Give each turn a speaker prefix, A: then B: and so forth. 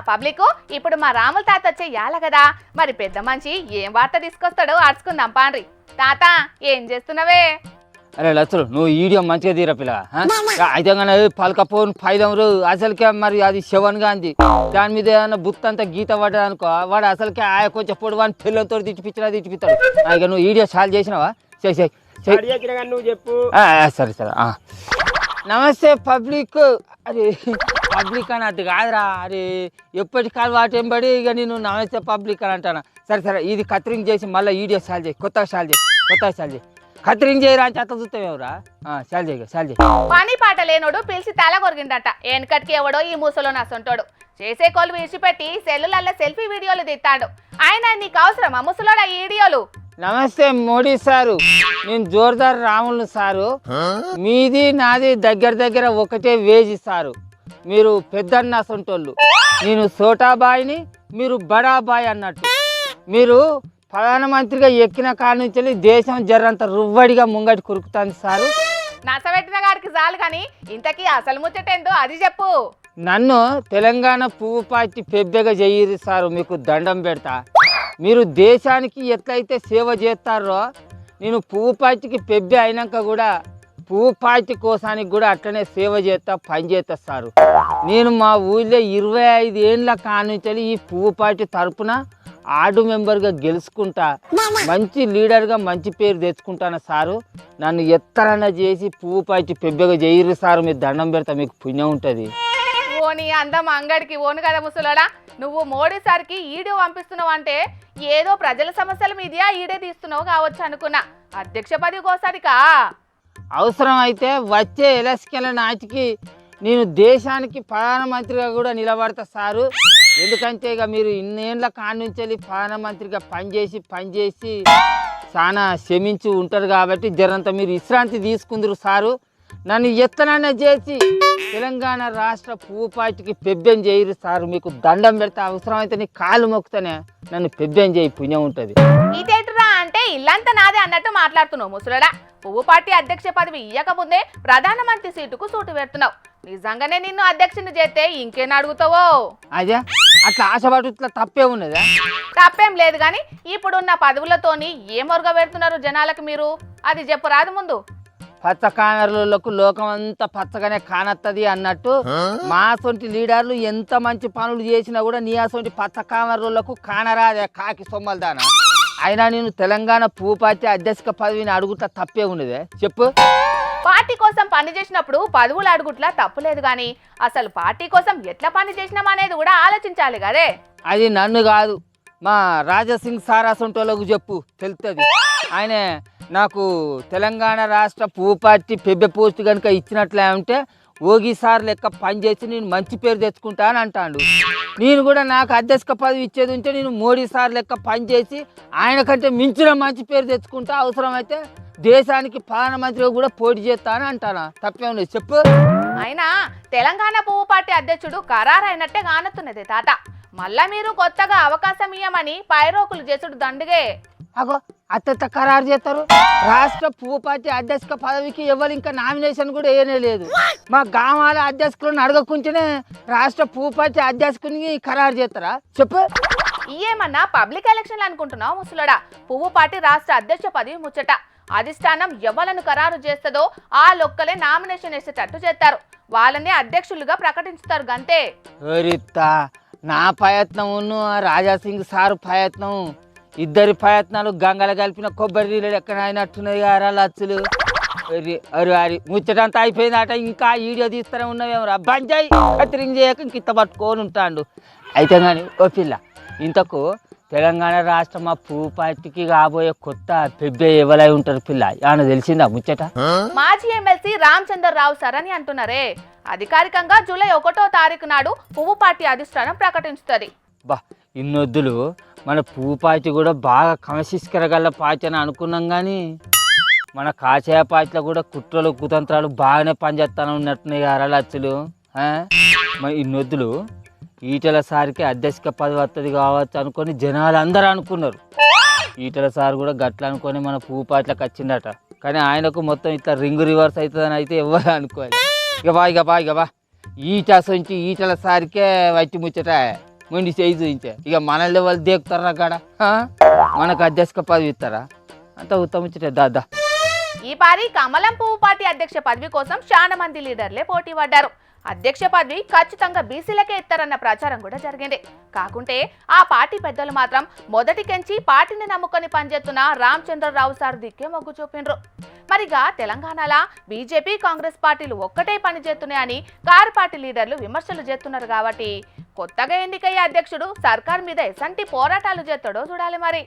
A: Public ఇప్పుడు మా రాముల తాత వచ్చే యాల కదా, మరి పెద్ద మనిషి ఏం వార్త తీసుకొస్తాడో అడుచుకుందాం పాండ్రి. తాత ఏం చేస్తున్నావే?
B: అరే లచ్చలు నువ్వు వీడియో మంచిగా తీరా పిల్ల. అయితే కానీ పలకపోను పైదమరు అసలుకే మరి అది శవన్గా అంది. దాని మీద ఏమన్నా బుత్త అంతా గీత పడ్డా అనుకో, వాడు అసలుకే ఆయ కొంచెం పొడి వాడిని పిల్లలతో తిట్టిపిస్తాడు. ఇక నువ్వు వీడియో చాలు చేసినావా?
C: నువ్వు చెప్పు.
B: సరే సరే. నమస్తే పబ్లిక్. అరే పబ్లిక్ అని అటు కాదురా, అరే ఎప్పటికి అలవాటు ఎంబడి ఇక నేను నమస్తే పబ్లిక్ అని అంటాను. సరే సరే, ఇది కత్తిరింగ్ చేసి మళ్ళీ వీడియో చాలు చేయి, కొత్తగా చాలు చేయి. కత్తిరింగ్ చేయరా అని చెత్త చూస్తావేవరా? చాలు చేయి.
A: పని పాట లేనోడు పిలిచి తల కొరిగిండట. వెనకటికి ఎవడో ఈ మూసలో నసంటోడు చేసే కోళ్ళు విడిచిపెట్టి సెల్లులల్లో సెల్ఫీ వీడియోలు తీస్తాడు. ఆయన నీకు అవసరమా ముసలోడా ఈ వీడియోలు?
B: నమస్తే మోడీ సారు, నేను జోర్దార్ రాములు సారు. మీది నాది దగ్గర ఒకటే వేజీ సారు. మీరు పెద్దన్న సొంటోళ్ళు, నేను సోటాబాయిని, మీరు బడాబాయ్ అన్నట్టు. మీరు ప్రధానమంత్రిగా ఎక్కిన కాడ నుంచి దేశం జర్రంత రువ్వడిగా ముంగటి కురుకుతుంది సారు.
A: నసబెట్టిన గారికి చాలు కానీ ఇంతకీ అసలు ముచ్చటేందో అది చెప్పు.
B: నన్ను తెలంగాణ పువ్వు పార్టీ పెద్దగా చెయ్యిరు సారు, మీకు దండం పెడతా. మీరు దేశానికి ఎట్లయితే సేవ చేస్తారో నేను పువ్వు పార్టీకి పెబ్బే అయినాక కూడా పువ్వు పార్టీ కోసానికి కూడా అట్లనే సేవ చేస్తా, పని చేస్తా సారు. నేను మా ఊళ్ళో 25 ఏళ్ళ కానుంచి ఈ పువ్వు పార్టీ తరపున ఆర్డు మెంబర్గా గెలుచుకుంటా, మంచి లీడర్గా మంచి పేరు తెచ్చుకుంటాను సారు. నన్ను ఎత్తరన్నా చేసి పువ్వు పార్టీ పెద్దగా చేయరు సారు, మీరు దండం పెడతా, మీకు పుణ్యం ఉంటుంది.
A: ఓని అందం అంగడికి ఓను కదా ముసలోడా. నువ్వు మోడీ సార్కి ఈడియో పంపిస్తున్నావు అంటే ఏదో ప్రజల సమస్యల మీదే ఈడే తీస్తున్నావు కావచ్చు అనుకున్నా. అధ్యక్ష పదవి కోసానికా?
B: అవసరం అయితే వచ్చే ఎలక్షన్ల నాటికి నేను దేశానికి ప్రధానమంత్రిగా కూడా నిలబడతా సారు. ఎందుకంటే ఇక మీరు ఇన్నేళ్ళ కాడ నుంచి ప్రధానమంత్రిగా పనిచేసి చాలా శ్రమించి ఉంటారు కాబట్టి జరంతా మీరు విశ్రాంతి తీసుకుందరు సారు. నన్ను ఎత్తనన్న చేసి తెలంగాణ రాష్ట్ర పువ్వు పార్టీకి పెబ్బెం చేయరు సారు, మీకు దండం పెడతా. అవసరం అయితే నీ కాలు మొక్కుతానే, నన్ను పెబ్బెం చేయి, పుణ్యం ఉంటుంది.
A: ఇదేంటరా అంటే ఇల్లంతా నాదే అన్నట్టు మాట్లాడుతున్నావు ముసలోడా. పువ్వు పార్టీ అధ్యక్ష పదవి ఇయ్యకముందే ప్రధానమంత్రి సీటుకు సూటు పెడుతున్నావు. నిజంగానే నిన్ను అధ్యక్షుని చేస్తే ఇంకేం అడుగుతావో?
B: అదే అట్లా ఆశపడు, ఇట్లా తప్పే ఉన్నదా?
A: తప్పేం లేదు కానీ ఇప్పుడున్న పదవులతోని ఏం ఒరగ పెడుతున్నారు జనాలకు మీరు, అది చెప్పు రాదు ముందు.
B: పచ్చ కామెరలకు లోకం అంతా పచ్చగానే కానత్తది అన్నట్టు మా సొంటి లీడర్లు ఎంత మంచి పనులు చేసినా కూడా నీ అసొంటి పచ్చ కామెరలకు కానరాదే కాకి సొమ్మలదానా. అయినా నేను తెలంగాణ పువ్వు పార్టీ అధ్యక్ష పదవిని అడుగుతా తప్పే ఉన్నదే చెప్పు.
A: పార్టీ కోసం పని చేసినప్పుడు పదవులు అడుగుట్లా తప్పులేదు కానీ అసలు పార్టీ కోసం ఎట్లా పని చేసినాం అనేది కూడా ఆలోచించాలి కదే.
B: అది నన్ను కాదు, మా రాజాసింగ్ సార్ అసొంటోళ్ళకు చెప్పు, తెలుస్తుంది. ఆయన నాకు తెలంగాణ రాష్ట్ర పువ్వు పార్టీ పెద్ద పోస్ట్ కనుక ఇచ్చినట్లే ఉంటే ఓగి సార్ లెక్క పనిచేసి నేను మంచి పేరు తెచ్చుకుంటా అని అంటాడు. నేను కూడా నాకు అధ్యక్ష పదవి ఇచ్చేది ఉంటే నేను మోడీ సార్ లెక్క పనిచేసి ఆయన కంటే మించిన మంచి పేరు తెచ్చుకుంటా, అవసరమైతే దేశానికి ప్రధానమంత్రిగా కూడా పోటీ చేస్తా అని అంటానా, తప్పేమన్నా చెప్పు.
A: అయినా తెలంగాణ పువ్వు పార్టీ అధ్యక్షుడు ఖరారైనట్టే కానొస్తున్నది తాత. మళ్ళా మీరు కొత్తగా అవకాశం ఇయ్యమని పైరోకులు చేసుడు దండుగే.
B: అగో అత్త ఖరారు చేస్తారు. రాష్ట్ర పువ్వు పార్టీ అధ్యక్ష పదవికి ఎవరు ఇంకా నామినేషన్ కూడా వేయనే లేదు. మా గ్రామాల అధ్యక్షులను అడగకుంటేనే రాష్ట్ర పువ్వు పార్టీ అధ్యక్షునికి ఖరారు చేస్తారా చెప్పు.
A: ఏమన్నా పబ్లిక్ ఎలక్షన్లు అనుకుంటున్నావు ముసలోడా? పువ్వు పార్టీ రాష్ట్ర అధ్యక్ష పదవి ముచ్చట. అధిష్టానం ఎవలను ఖరారు చేస్తుందో ఆ లొక్కలే నామినేషన్ వేసేటట్టు చేస్తారు, వాళ్ళని అధ్యక్షులుగా ప్రకటించుతారు గంతే.
B: నా ప్రయత్నం రాజాసింగ్ సారు ప్రయత్నం, ఇద్దరి ప్రయత్నాలు గంగల కలిపిన కొబ్బరి నీళ్ళు ఎక్కడ అయినట్టున్నాయి గారా లచ్చులు. అరి ముచ్చటంతా అయిపోయిందట, ఇంకా వీడియో తీస్తూనే ఉన్నావేమరా బంజాయి కత్తిరింగ్ చేయక ఇంత పట్టుకొని ఉంటాడు. అయితే కానీ ఓ పిల్ల, ఇంతకు తెలంగాణ రాష్ట్రం మా పువ్వు పార్టీకి కాబోయే కొత్త పెబ్బే ఎవరై ఉంటారు పిల్ల, ఏమన్నా తెలిసిందా ముచ్చట?
A: మాజీ ఎమ్మెల్సీ రామచంద్రరావు సార్ అని అంటున్నారే. అధికారికంగా జూలై 1వ తారీఖు నాడు పువ్వు పార్టీ అధిష్టానం ప్రకటించుతుంది.
B: బా ఇన్నొద్దులు, మన పువ్వు పార్టీ కూడా బాగా క్రమశిస్కరగల పార్టీ అని అనుకున్నాం కానీ మన కాషాయ పార్టీలో కూడా కుట్రలు కుతంత్రాలు బాగానే పనిచేస్తాను ఉన్నట్టున్నాయి గారా లచ్చులు. ఇన్నొద్దులు ఈటెల సార్కి అధ్యక్ష పదవి వస్తుంది కావచ్చు అనుకొని జనాలు అందరూ అనుకున్నారు. ఈటెల సార్ కూడా గట్ల అనుకొని మన పువ్వు పార్టీలోకి వచ్చిందట. కానీ ఆయనకు మొత్తం ఇట్లా రింగ్ రివర్స్ అవుతుందని అయితే ఎవరు అనుకోవాలి. ఇక బా సొంచి ఈటల సారికే వచ్చి ముచ్చట మొండి చేయి చూయించే ఇక మనల్ని వాళ్ళు దేకుతారా కాడ మనకు అధ్యక్ష పదవి ఇస్తారా అంత ఉత్తమ ముచ్చట దాదా.
A: ఈ పారి కమలం పువ్వు పార్టీ అధ్యక్ష పదవి కోసం చాలా మంది లీడర్లే పోటీ పడ్డారు. అధ్యక్ష పదవి ఖచ్చితంగా బీసీలకే ఇస్తారన్న ప్రచారం కూడా జరిగింది. కాకుంటే ఆ పార్టీ పెద్దలు మాత్రం మొదటికెంచి పార్టీని నమ్ముకొని పనిచేస్తున్న రామచంద్రరావు సార్ దిక్కే మొగ్గు చూపిండ్రు. మరిగా తెలంగాణలో బీజేపీ కాంగ్రెస్ పార్టీలు ఒక్కటే పని చేస్తున్నాయని కారు పార్టీ లీడర్లు విమర్శలు చేస్తున్నారు. కాబట్టి కొత్తగా ఎన్నికయ్యే అధ్యక్షుడు సర్కార్ మీద ఎసంటి పోరాటాలు చేస్తాడో చూడాలి మరి.